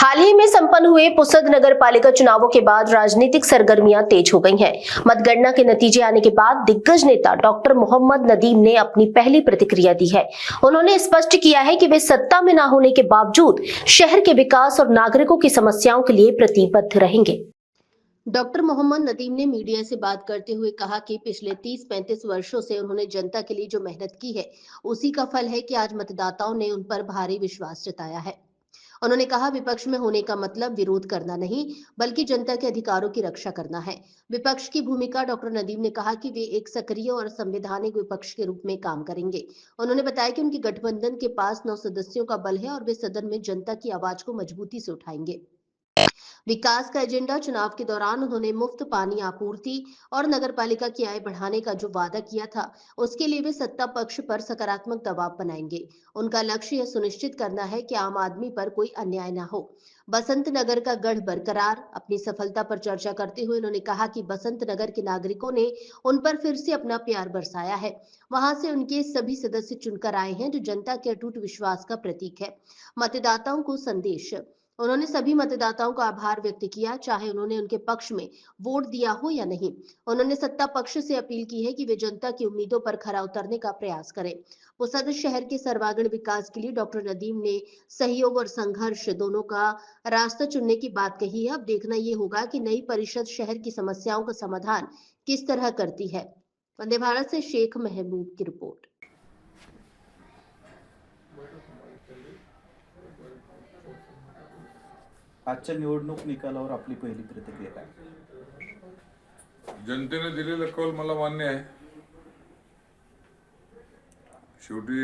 हाल ही में संपन्न हुए पुसद नगर पालिका चुनावों के बाद राजनीतिक सरगर्मियां तेज हो गई हैं। मतगणना के नतीजे आने के बाद दिग्गज नेता डॉक्टर मोहम्मद नदीम ने अपनी पहली प्रतिक्रिया दी है। उन्होंने स्पष्ट किया है कि वे सत्ता में न होने के बावजूद शहर के विकास और नागरिकों की समस्याओं के लिए प्रतिबद्ध रहेंगे। डॉक्टर मोहम्मद नदीम ने मीडिया से बात करते हुए कहा कि पिछले 30-35 वर्षों से उन्होंने जनता के लिए जो मेहनत की है, उसी का फल है कि आज मतदाताओं ने उन पर भारी विश्वास जताया है। उन्होंने कहा, विपक्ष में होने का मतलब विरोध करना नहीं, बल्कि जनता के अधिकारों की रक्षा करना है। विपक्ष की भूमिका डॉक्टर नदीम ने कहा कि वे एक सक्रिय और संवैधानिक विपक्ष के रूप में काम करेंगे। उन्होंने बताया कि उनके गठबंधन के पास 9 सदस्यों का बल है और वे सदन में जनता की आवाज को मजबूती से उठाएंगे। विकास का एजेंडा चुनाव के दौरान उन्होंने मुफ्त पानी आपूर्ति और नगरपालिका की आय बढ़ाने का जो वादा किया था, उसके लिए वे सत्ता पक्ष पर सकारात्मक दबाव बनाएंगे। उनका लक्ष्य यह सुनिश्चित करना है कि आम आदमी पर कोई अन्याय न हो। बसंत नगर का गढ़ बरकरार। अपनी सफलता पर चर्चा करते हुए उन्होंने कहा कि बसंत नगर के नागरिकों ने उन पर फिर से अपना प्यार बरसाया है। वहां से उनके सभी सदस्य चुनकर आए हैं, जो जनता के अटूट विश्वास का प्रतीक है। मतदाताओं को संदेश। उन्होंने सभी मतदाताओं का आभार व्यक्त किया, चाहे उन्होंने उनके पक्ष में वोट दिया हो या नहीं। उन्होंने सत्ता पक्ष से अपील की है कि वे जनता की उम्मीदों पर खरा उतरने का प्रयास करें। पुसद शहर के सर्वांगीण विकास के लिए डॉक्टर नदीम ने सहयोग और संघर्ष दोनों का रास्ता चुनने की बात कही है। अब देखना ये होगा कि नई परिषद शहर की समस्याओं का समाधान किस तरह करती है। वंदे भारत से शेख महबूब की रिपोर्ट। आजच्या निवडणूक निकालावर आपली पहिली प्रतिक्रिया काय? जनतेने दिलेला कौल मला मान्य आहे। शेवटी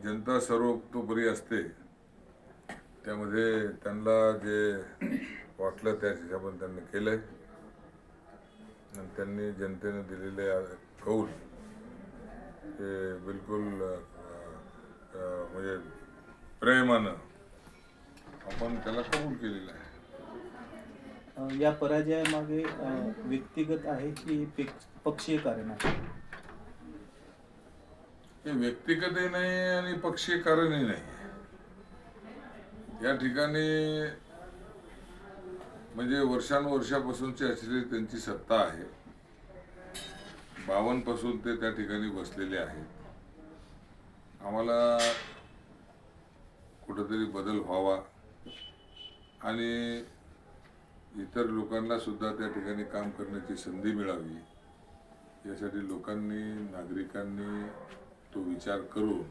जनता सर्वतोपरी असते, त्यामध्ये त्यांना जे वाटलं त्या हिशोबाने त्यांनी केलंय आणि त्यांनी जनतेने दिलेले कौल हे बिलकुल म्हणजे प्रेमानं आपण त्याला कबूल केलेलं आहे। या पराजयामागे व्यक्तिगत आहे की पक्षीय कारण आहे? हे व्यक्तिगतही नाही आणि पक्षीय कारणही नाही। या ठिकाणी म्हणजे वर्षानुवर्षापासूनची असलेली त्यांची सत्ता आहे। 52 पासून ते त्या ठिकाणी बसलेले आहेत। आम्हाला कुठेतरी बदल व्हावा आणि इतर लोकांना सुद्धा त्या ठिकाणी काम करण्याची संधी मिळावी, यासाठी लोकांनी, नागरिकांनी तो विचार करून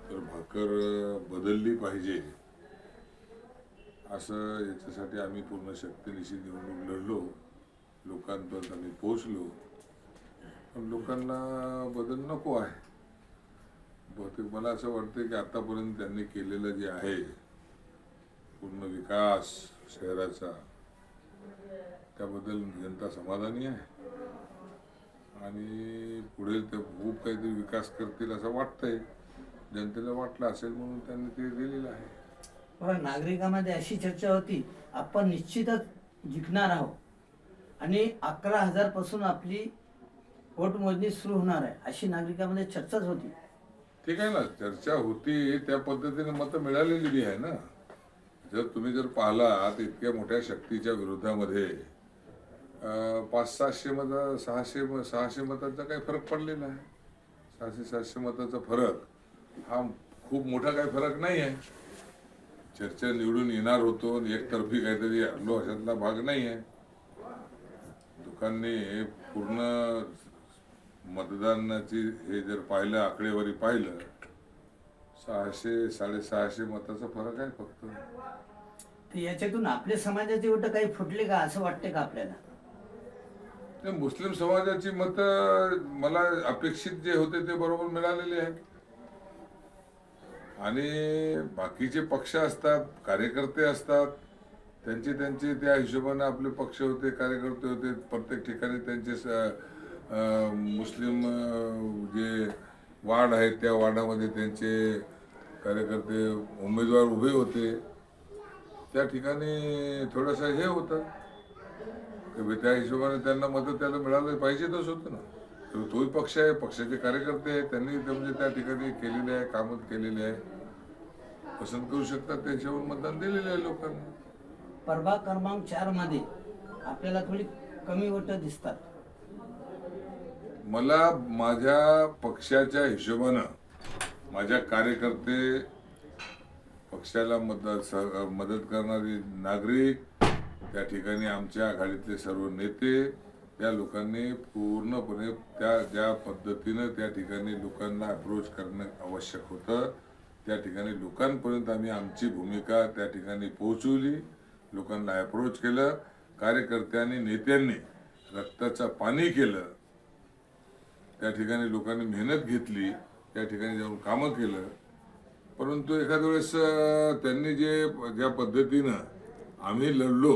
तर भाकर बदलली पाहिजे असं याच्यासाठी आम्ही पूर्ण शक्तीनिशी निवडणूक लढलो। लोकांपर्यंत आम्ही पोहोचलो, पण लोकांना बदल नको आहे। बहुतेक मला असं वाटतं की आतापर्यंत त्यांनी केलेलं जे आहे पूर्ण विकास शहराचा, त्याबद्दल जनता समाधानी आहे आणि पुढे ते खूप काहीतरी विकास करतील असं वाटतंय। जनतेला वाटलं असेल म्हणून त्यांनी ते दिलेलं आहे। पण नागरिकांमध्ये अशी चर्चा होती, आपण निश्चितच जिंकणार आहोत आणि 11,000 पासून आपली पोटमोजणी सुरू होणार आहे, अशी नागरिकांमध्ये चर्चाच होती। ठीक आहे ना, चर्चा होती, त्या पद्धतीने मतं मिळालेली आहे ना। जर पाहलात इतक्या मोठ्या शक्तीच्या विरोधामध्ये 500-700 मत, 600 मतांचा काही फरक पडलेला आहे। 600-700 मताचा फरक हा खूप मोठा काही फरक नाही आहे। चर्चा निवडून येणार होतो आणि एकतर्फी काहीतरी हरलो अशातला भाग नाही आहे। लोकांनी पूर्ण मतदानाची हे जर पाहिलं, आकडेवारी पाहिलं, 600-650 मताचा फरक आहे फक्त। याच्यातून आपल्या समाजाचे वोट काही फुटले का असं वाटते का आपल्याला? मुस्लिम समाजाची मत मला अपेक्षित जे होते ते बरोबर मिळालेले आहेत आणि बाकीचे पक्ष असतात, कार्यकर्ते असतात, त्यांचे त्या हिशोबाने आपले पक्ष होते, कार्यकर्ते होते। प्रत्येक ठिकाणी त्यांचे मुस्लिम जे वार्ड आहेत त्या वार्डामध्ये त्यांचे कार्यकर्ते उमेदवार उभे होते। त्या ठिकाणी थोडंसं हे होतं की त्या हिशोबाने त्यांना मदत त्याला मिळालं पाहिजेच होतं ना। तोही पक्ष आहे, पक्षाचे कार्यकर्ते आहेत, त्यांनी म्हणजे त्या ठिकाणी केलेले आहे, कामं केलेले आहे, पसंत करू शकतात, त्यांच्यावर मतदान दिलेले आहे लोकांनी। प्रभाग क्रमांक 4 मध्ये आपल्याला थोडी कमी मतं दिसतात. मला माझ्या पक्षाच्या हिशोबानं माझ्या कार्यकर्ते, पक्षाला मदत करणारे नागरिक, त्या ठिकाणी आमच्या आघाडीतले सर्व नेते, त्या लोकांनी पूर्णपणे ज्या पद्धतीनं त्या ठिकाणी लोकांना अप्रोच करणं आवश्यक होतं, त्या ठिकाणी लोकांपर्यंत आम्ही आमची भूमिका त्या ठिकाणी पोहोचवली, लोकांना अप्रोच केलं. कार्यकर्त्यांनी, नेत्यांनी रक्ताचं पाणी केलं, त्या ठिकाणी लोकांनी मेहनत घेतली, त्या ठिकाणी जाऊन कामं केलं. परंतु एखाद्या वेळेस त्यांनी ज्या पद्धतीनं आम्ही लढलो,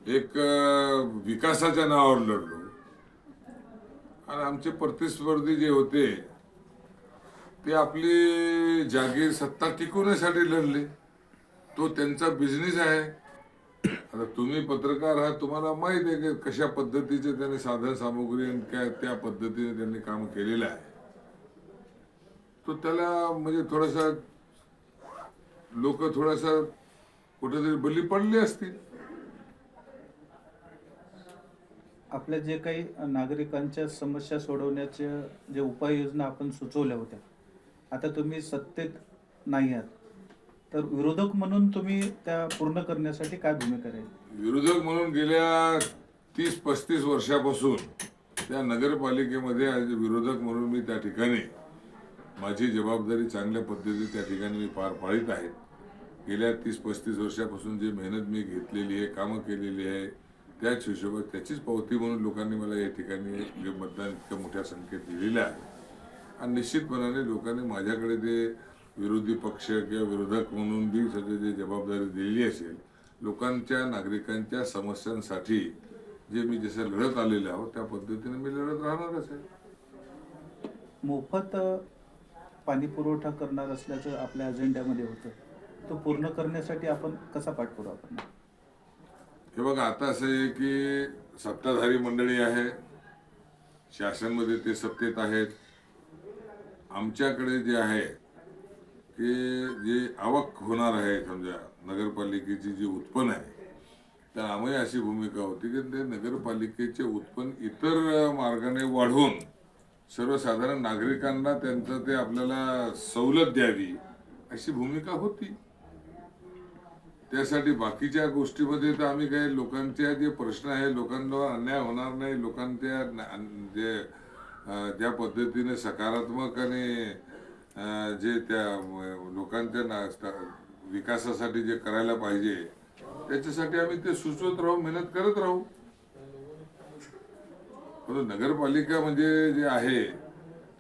एक विकासाच्या नावावर लढलो आणि आमचे प्रतिस्पर्धी जे होते ते आपली जागीर सत्ता टिकवण्यासाठी लढले. तो त्यांचा बिझनेस आहे. आता तुम्ही पत्रकार आहात, तुम्हाला माहित आहे की कशा पद्धतीचे त्यांनी साधन सामुग्री आणि काय त्या पद्धतीने त्यांनी काम केलेलं आहे. तो त्याला म्हणजे थोडासा लोक थोडासा कुठेतरी बली पडली असतील. आपल्या जे काही नागरिकांच्या समस्या सोडवण्याच्या जे उपाययोजना आपण सुचवल्या होत्या, आता तुम्ही सत्तेत नाही आहात, तर विरोधक म्हणून तुम्ही त्या पूर्ण करण्यासाठी काय भूमिका राहील? विरोधक म्हणून गेल्या 30-35 वर्षापासून त्या नगरपालिकेमध्ये आज विरोधक म्हणून मी त्या ठिकाणी माझी जबाबदारी चांगल्या पद्धतीने त्या ठिकाणी मी पार पाडित आहे. गेल्या 30-35 वर्षापासून जी मेहनत मी घेतलेली आहे, कामं केलेली आहे, त्याच हिशोबात त्याचीच पावती म्हणून लोकांनी मला या ठिकाणी मतदान इतक्या मोठ्या संख्येत दिलेलं आहे. आणि निश्चितपणाने लोकांनी माझ्याकडे ते विरोधी पक्ष किंवा विरोधक म्हणून बी सगळी जी जबाबदारी दिलेली असेल, लोकांच्या, नागरिकांच्या समस्यांसाठी जे मी जसं लढत आलेलो आहोत त्या पद्धतीने मी लढत राहणारच आहे. मोफत पाणी पुरवठा करणार असल्याचं आपल्या अजेंड्यामध्ये होतं, तो पूर्ण करण्यासाठी आपण कसा पाठपुरावा करणार? हे बघा, आता असं आहे की सत्ताधारी मंडळी आहे, शासनमध्ये ते सत्तेत आहेत. आमच्याकडे जे आहे की जे आवक होणार आहे, समजा नगरपालिकेची जी उत्पन्न आहे, तर आम्ही अशी भूमिका होती की ते नगरपालिकेचे उत्पन्न इतर मार्गाने वाढवून सर्वसाधारण नागरिकांना त्यांचं ते आपल्याला सवलत द्यावी अशी भूमिका होती. त्यासाठी बाकीच्या गोष्टीमध्ये तर आम्ही काही लोकांच्या जे प्रश्न आहे, लोकांवर अन्याय होणार नाही, लोकांच्या जे ज्या पद्धतीने सकारात्मक आणि जे त्या लोकांच्या विकासासाठी जे करायला पाहिजे त्याच्यासाठी आम्ही ते सुचवत राहू, मेहनत करत राहू. परंतु नगरपालिका म्हणजे जे आहे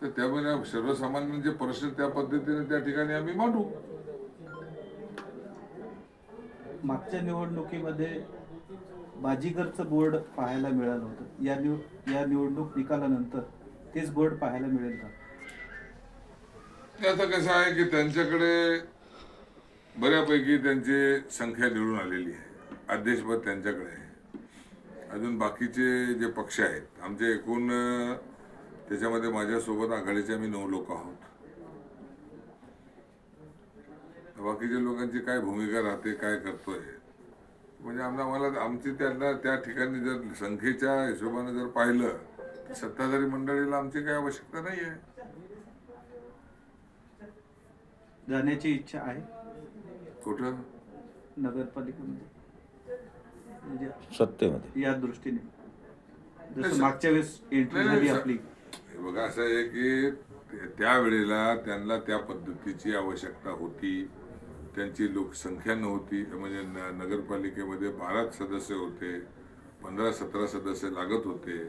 तर त्यामध्ये सर्वसामान्यांचे प्रश्न त्या पद्धतीने त्या ठिकाणी आम्ही मांडू. मागच्या निवडणुकीमध्ये बाजीगरचं बोर्ड पाहायला मिळालं होतं. या निवडणूक निकालानंतर तेच बोर्ड पाहायला मिळेल का? आता कसं आहे की त्यांच्याकडे बऱ्यापैकी त्यांची संख्या निवडून आलेली आहे, अध्यक्षपद त्यांच्याकडे आहे. अजून बाकीचे जे पक्ष आहेत, आमचे एकूण त्याच्यामध्ये माझ्यासोबत आघाडीचे आम्ही 9 लोक आहोत. बाकीच्या लोकांची काय भूमिका राहते, काय करतोय, म्हणजे आम्हाला आमची त्यांना त्या ठिकाणी जर संख्येच्या हिशोबाने जर पाहिलं तर सत्ताधारी मंडळीला आमची काही आवश्यकता नाही आहे. जाण्याची इच्छा आहे कुठं? नगरपालिकेमध्ये, म्हणजे सत्तेमध्ये या दृष्टीने जसं मागच्या वेळेस एंट्री झाली आपली. हे बघा, असं आहे की त्यावेळेला त्यांना त्या पद्धतीची आवश्यकता होती. त्यांची लोकसंख्या नव्हती, म्हणजे नगरपालिकेमध्ये 12 सदस्य होते, 15-17 सदस्य लागत होते.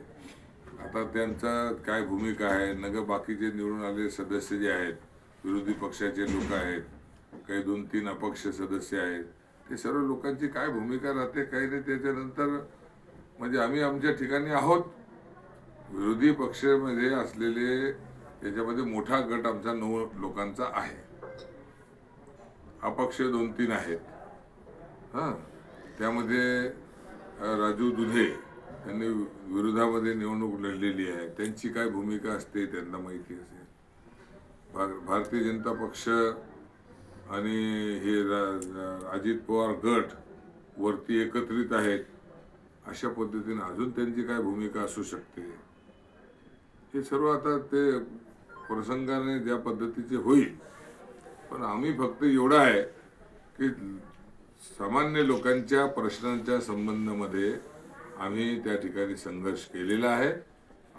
आता त्यांचा काय भूमिका आहे, बाकीचे निवडून आलेले सदस्य जे आहेत, विरोधी पक्षाचे लोक आहेत, काही 2-3 अपक्ष सदस्य आहेत, ते सर्व लोकांची काय भूमिका राहते काही नाही. त्याच्यानंतर म्हणजे आम्ही आमच्या ठिकाणी आहोत. विरोधी पक्षामध्ये असलेले त्याच्यामध्ये मोठा गट आमचा 9 लोकांचा आहे, अपक्ष 2-3 आहेत. त्यामध्ये राजू दुधे यांनी विरोधामध्ये निवडणूक लढलेली आहे, त्यांची काय भूमिका असते त्यांना माहिती असेल. भारतीय जनता पक्ष आणि हे अजित पवार गट वरती एकत्रित आहेत, अशा पद्धतीने अजून त्यांची काय भूमिका असू शकते, हे सर्व आता ते प्रसंगाने ज्या पद्धतीचे होईल. पण आम्ही फक्त एवढं आहे की सामान्य लोकांच्या प्रश्नांच्या संबंधामध्ये आम्ही त्या ठिकाणी संघर्ष केलेला आहे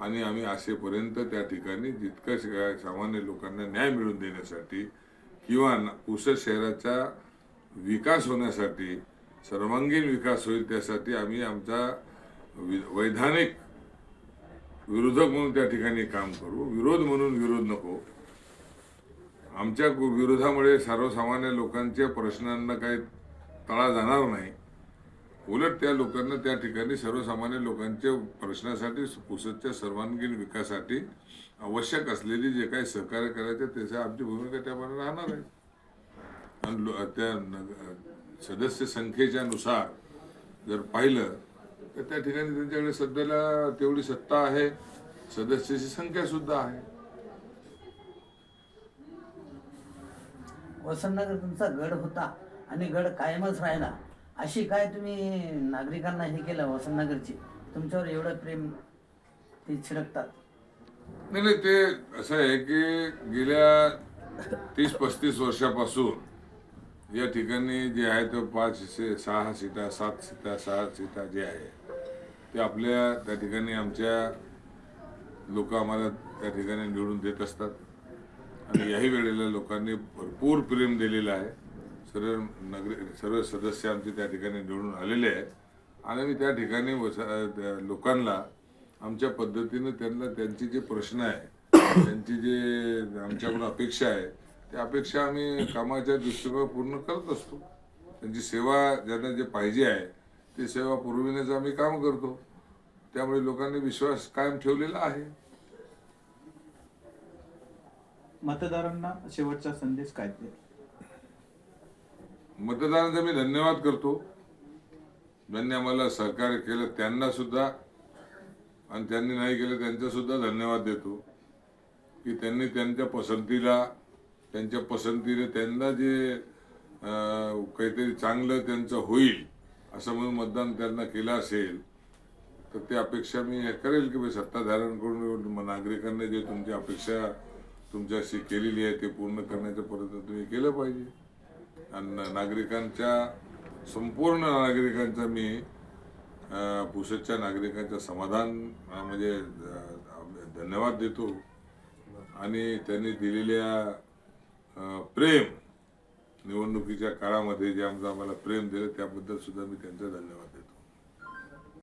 आणि आम्ही असेपर्यंत त्या ठिकाणी जितकं सामान्य लोकांना न्याय मिळवून देण्यासाठी किंवा पुसद शहराचा विकास होण्यासाठी, सर्वांगीण विकास होईल त्यासाठी आम्ही आमचा वैधानिक विरोधक म्हणून त्या ठिकाणी काम करू. विरोध म्हणून विरोध नको. आमच्या विरोधामुळे सर्वसामान्य लोकांच्या प्रश्नांना काही तळा जाणार नाही. उलट त्या लोकांना त्या ठिकाणी सर्वसामान्य लोकांच्या प्रश्नासाठी, पुसदच्या सर्वांगीण विकासासाठी आवश्यक असलेली जे काही सहकार्य करायचे त्याची आमची भूमिका त्याप्रमाणे राहणार आहे. आणि त्या सदस्य संख्येच्या नुसार जर पाहिलं तर त्या ठिकाणी त्यांच्याकडे सध्याला तेवढी सत्ता आहे, सदस्याची संख्या सुद्धा आहे. वसंतनगर तुमचा गड होता आणि गड कायमच राहिला, अशी काय तुम्ही नागरिकांना हे केलं वसंतनगरची, तुमच्यावर एवढं प्रेम ते छिडकतात? नाही, ते असं आहे की गेल्या 30-35 वर्षापासून या ठिकाणी जे आहे ते 5, 6 सीटा, 7 सीटा, 6 सीटा जे आहे ते आपल्या त्या ठिकाणी आमच्या लोक आम्हाला त्या ठिकाणी निवडून देत असतात. आणि याही वेळेला लोकांनी भरपूर प्रेम दिलेलं आहे. सर्व सदस्य आमचे त्या ठिकाणी निवडून आलेले आहेत आणि मी त्या ठिकाणी लोकांना आमच्या पद्धतीनं त्यांना त्यांचे जे प्रश्न आहे, त्यांची जे आमच्याकडून अपेक्षा आहे, त्या अपेक्षा आम्ही कामाच्या दृष्टीकोन पूर्ण करत असतो. त्यांची सेवा ज्यांना जे पाहिजे आहे ते सेवा पुरविण्याचं आम्ही काम करतो. त्यामुळे लोकांनी विश्वास कायम ठेवलेला आहे. मतदारांना शेवटचा संदेश काय द्याल? मतदारांचा मी धन्यवाद करतो. ज्यांनी आम्हाला सहकार्य केलं त्यांना सुद्धा, आणि त्यांनी नाही केलं त्यांचा सुद्धा धन्यवाद देतो की त्यांनी त्यांच्या पसंतीने त्यांना जे काहीतरी चांगलं त्यांचं होईल असं म्हणून मतदान त्यांना केलं असेल तर ते अपेक्षा मी हे करेल की सत्ताधाऱ्यांकडून नागरिकांनी जे तुमची अपेक्षा तुमच्याशी केलेली आहे ते पूर्ण करण्याचा प्रयत्न तुम्ही केलं पाहिजे. आणि संपूर्ण नागरिकांचा मी पुसदच्या नागरिकांचं समाधान म्हणजे धन्यवाद देतो आणि त्यांनी दिलेल्या प्रेम, निवडणुकीच्या काळामध्ये जे आम्हाला प्रेम दिलं त्याबद्दल सुद्धा मी त्यांचा धन्यवाद देतो.